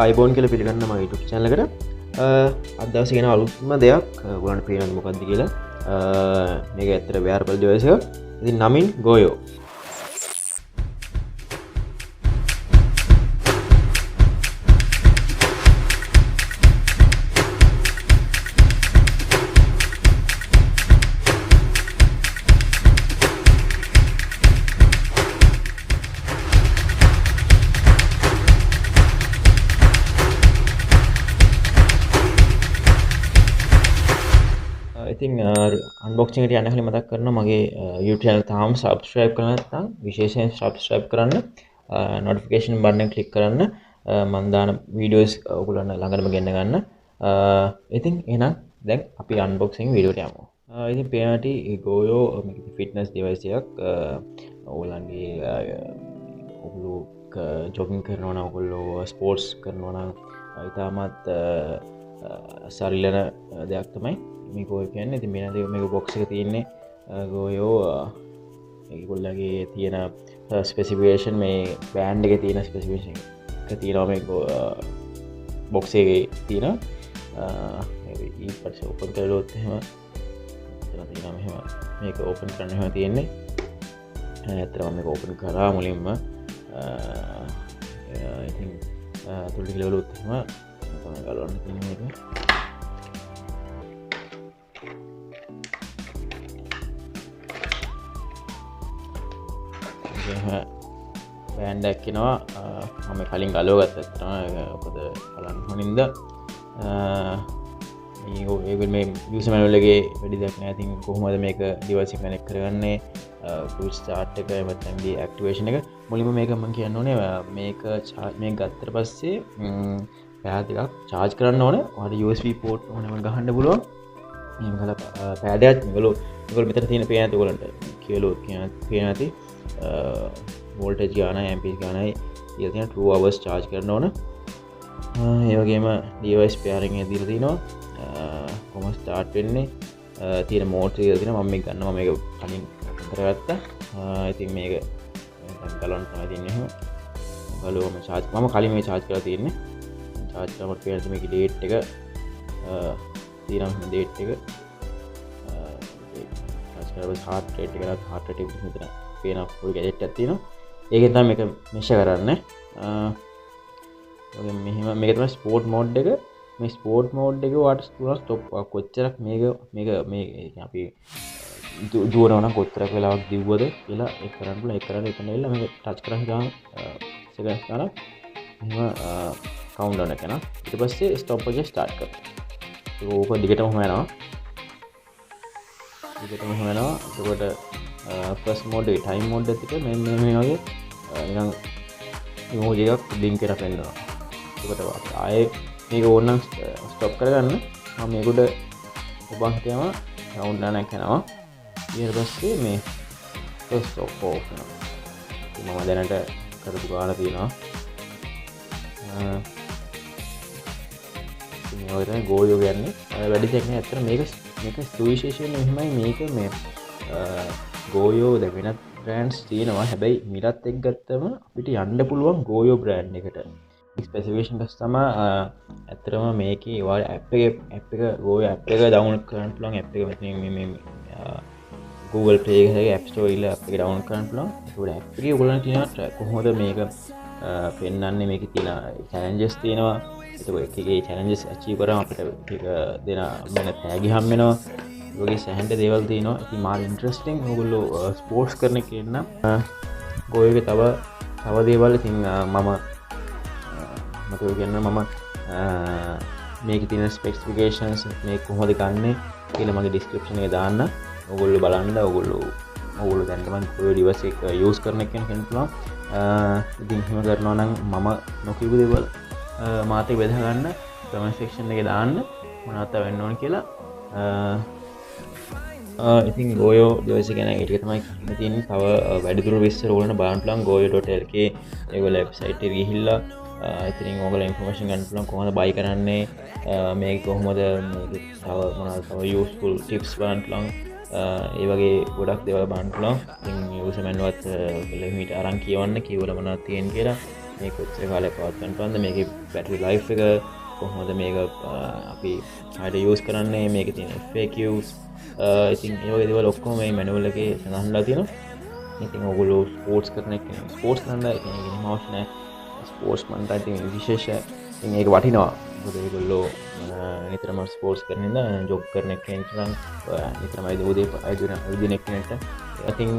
අයිබෝන් කියල පිළිගන්න ම YouTube channel එකට අදවස ගෙන අලුත්ම දෙයක් ඔයගලන්ට පේනවද මොකක්ද කියලා මේක ඇත්තට wearable device එකක්. ඉතින් නමින් ගෝයෝ. ඉතින් අන්බොක්සිං එකට යන්න කලින් මතක් කරනවා මගේ YouTube channel තාම subscribe කරලා නැත්නම් විශේෂයෙන් subscribe කරන්න notification button එක click කරන්න මම දාන videos ඔයගොල්ලන් ළඟටම ගෙන්න ගන්න. ඉතින් එහෙනම් දැන් අපි unboxing video එකට යමු. ඉතින් පේනටි ගෝයෝ මේක fitness device එකක්. ඔයගොල්ලන්ගේ ඔයගොල්ලෝ jogging කරනවා නම් ඔයගොල්ලෝ sports කරනවා නම් ඊටමත් සරිලන දෙයක් තමයි මේ ගෝයෝ කියන්නේ. ඉතින් මේක box එක තියෙන්නේ ගෝයෝ ඒගොල්ලන්ගේ තියෙන ස්පෙસિෆිකේෂන් මේ බෑන්ඩ් එකේ තියෙන ස්පෙસિෆිකේෂන් එක තියෙනවා මේ box එකේ තියෙන ඊට පස්සේ open කරලොත් එහෙම තියෙනවා මෙහෙම මේක open කරන්න එහෙම තියෙන්නේ. ඇත්තටම මේක open කරා මුලින්ම ඉතින් තුලට ගලවලොත් එහෙම තමයි ගලවන්න තියෙන්නේ මේක. බෑන්ඩ් එකක් එනවා. මම කලින් ගලව ගත්තා මොකද බලන්න හොනින්ද මේ යූසර් මැනුවල් එකේ වැඩි දෙයක් නැහැ. ඉතින් කොහොමද මේක ඩිවයිස් එක කනෙක්ට් කරගන්නේ ෆුල් ස්ටාර්ට් එක එමත් MD ඇක්ටිවේෂන් එක මුලින්ම මේක මම කියන්න ඕනේ මේක මේක ගත්තට පස්සේ පෑඩ් එකක් charge කරන්න ඕනේ. ඔයාලට USB port ඕනෙම ගහන්න පුළුවන්. එහෙම ගහලා පෑඩ් එකත් මේගොල්ලෝ මෙතන තියෙන පේන නැති ඔයගලන්ට කියලා පේන නැති වෝල්ටේජ් ගානයි ඇම්පීස් ගානයි කියලා තියෙන 2 hours charge කරන්න ඕන. ඒ වගේම device pairing එක දීලා තිනවා. කොහොම start වෙන්නේ තියෙන mode එක දීලා තියෙනවා. මම මේක ගන්නවා. මම මේක කලින් කරගත්තා. ඉතින් මේක ගලවන්න තමයි තියෙන්නේ. එහෙම ගලවම charge මම කලින් මේ charge කරලා තියෙන්නේ. charge කරනකොට පේන මේකේ date එක තියෙනවා. date එක charge කරලා heart rate එක මෙතන පේන full gadget එකක් තියෙනවා. ඒකෙන් තමයි මේක measure කරන්නේ. ඔය මෙහෙම මේක තමයි sport mode එක. මේ sport mode එක වාට ස්ටොප් කොච්චරක් මේක අපි දුවනවා නම් කොච්චරක් වෙලාවක් දිව්වද කියලා ඒක කරන්න පුළුවන්. ඒක කරන්න එතන ඉල්ල මේක ටච් කරලා ගාන සෙකන්ඩ්ස් ගානක් එහෙම කවුන්ට් ඩවුන් එක කරනවා. ඊට පස්සේ ස්ටොප් එක ස්ටාර්ට් කරනවා. ඒක දිගටම යනවා. එතකොට ෆස්ට් මෝඩ් එකේ ටයිම් මෝඩ් එකත් මෙන්න මේ වගේ නිකන් ඉමෝජි එකක් බ්ලින්ක් කරලා පෙන්නනවා. එතකොට ආයේ මේක ඕනනම් ස්ටොප් කරගන්න මම මේකට ඔබන් හිටියම කවුන්ට් ඩවුන් එක කරනවා. ඊට පස්සේ මේ ස්ටොප් ඕෆ් කරනවා. මම දැනට කරපු ගාන තියෙනවා. මේ වගේ තමයි ගෝයෝ කියන්නේ. වැඩි දෙයක් නෑ. ඇත්තට මේක සුවිශේෂයෙන් එහෙමයි මේක මේ ගෝයෝ ද වෙනත් බ්‍රෑන්ඩ්ස් තියෙනවා. හැබැයි මිරත් එක්ක ගත්තම අපිට යන්න පුළුවන් ගෝයෝ බ්‍රෑන්ඩ් එකට. ස්පෙસિෆිකේෂන් එකස් තමයි ඇත්තටම මේකේ ඔයාලා ඇප් එක ගෝයෝ ඇප් එක ඩවුන්ලෝඩ් කරන්න පුළුවන්. ඇප් එක මෙතන මේ Google Play එකේ App Store වල ඇප් එක ඩවුන්ලෝඩ් කරන්න පුළුවන්. ඒකෝට ඇප් එකේ ඔයගොල්ලන්ට තියෙනවා කොහොමද මේක පෙන්වන්නේ මේකේ තියෙන challenges තියෙනවා. ඒක එකේ challenges achieve කරාම අපිට ඒක දෙන වෙන tag හම් වෙනවා. ඔයගේ සෑහෙන දේවල් තියෙනවා. ඉතින් මාර ඉන්ටරෙස්ටිං. ඔයගොල්ලෝ ස්පෝර්ට්ස් කරන කෙනෙක් නම් ගෝයෝගේ තව දේවල් ඉතින් මම මේකේ තියෙන ස්පෙસિෆිකේෂන්ස් මේක කොහොමද ගන්නෙ කියලා මගේ ඩිස්ක්‍රිප්ෂන් එකේ දාන්න. ඔයගොල්ලෝ බලන්න. ඔයගොල්ලෝ දැන් තමයි ගෝයෝ ඩිවයිස් එක යූස් කරන කෙනෙක් පුළුවන්. ඉතින් එහෙම කරනවා නම් මම නොකියපු දේවල් මාත් එක්ක බෙදා ගන්න කමෙන්ට් සෙක්ෂන් එකේ දාන්න මොනවද වෙන්න ඕන කියලා. ඉතින් ගෝයෝ ඩිවයිස් එක ගැන ඒක තමයි කියන්න තියෙන්නේ. තව වැඩිදුර විස්තර ඕන බලන්න පුළුවන් goyo.lk ඒගොල්ලෝ වෙබ්සයිට් එකට ගිහිල්ලා ඉතින් ඕගොල්ලෝ ඉන්ෆර්මේෂන් ගන්න පුළුවන් කොහොමද බයි කරන්නේ මේක කොහොමද මේක තව මොනවද තව යූස්ෆුල් ටිප්ස් බලන්න පුළුවන්. ඒ වගේ ගොඩක් දේවල් බලන්න පුළුවන්. ඉතින් යූසර් මැනුවල්ත් ඔයගොල්ලෝ හිමිට අරන් කියවන්න කීවල මොනවද තියෙන්නේ කියලා මේ කොච්චර කාලයක් පවත්වන්න පුළුවන්ද, මේකේ බැටරි ලයිෆ් එක කොහොමද, මේක අපි හරියට යූස් කරන්නේ, මේකේ තියෙන FAQs, ඉතින් ඒ වගේ දේවල් ඔක්කොම මේ මැනුවල් එකේ සඳහන්ලා තියෙනවා. ඉතින් ඔයගොල්ලෝ ස්පෝර්ට්ස් කරන කෙනෙක් ස්පෝර්ට්ස් කරන්න ඉතින් අවශ්‍ය නැහැ. ස්පෝර්ට්ස් මන්ට ඉතින් විශේෂ ඉතින් ඒක වටිනවා. මොකද ඒගොල්ලෝ නිතරම ස්පෝර්ට්ස් කරන ඉඳ ජොග් කරන කෙනෙක් නම් නිතරම උදේ අයිදින කෙනෙක්ට ඉතින්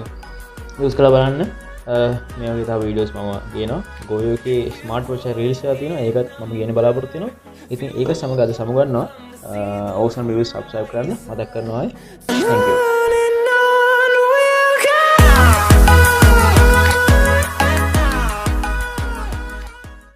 යූස් කරලා බලන්න. මේ වගේ තව වීඩියෝස් මම ගේනවා. Goyo එකේ ස්මාර්ට් වොච් රීල්ස් එකක් තියෙනවා. ඒකත් මම ගේන්න බලාපොරොත්තු වෙනවා. ඉතින් ඒක සමග අද සමගන්නවා. ඕසම් රිවිව් සබ්ස්ක්‍රයිබ් කරන්න මතක් කරනවා. Thank you.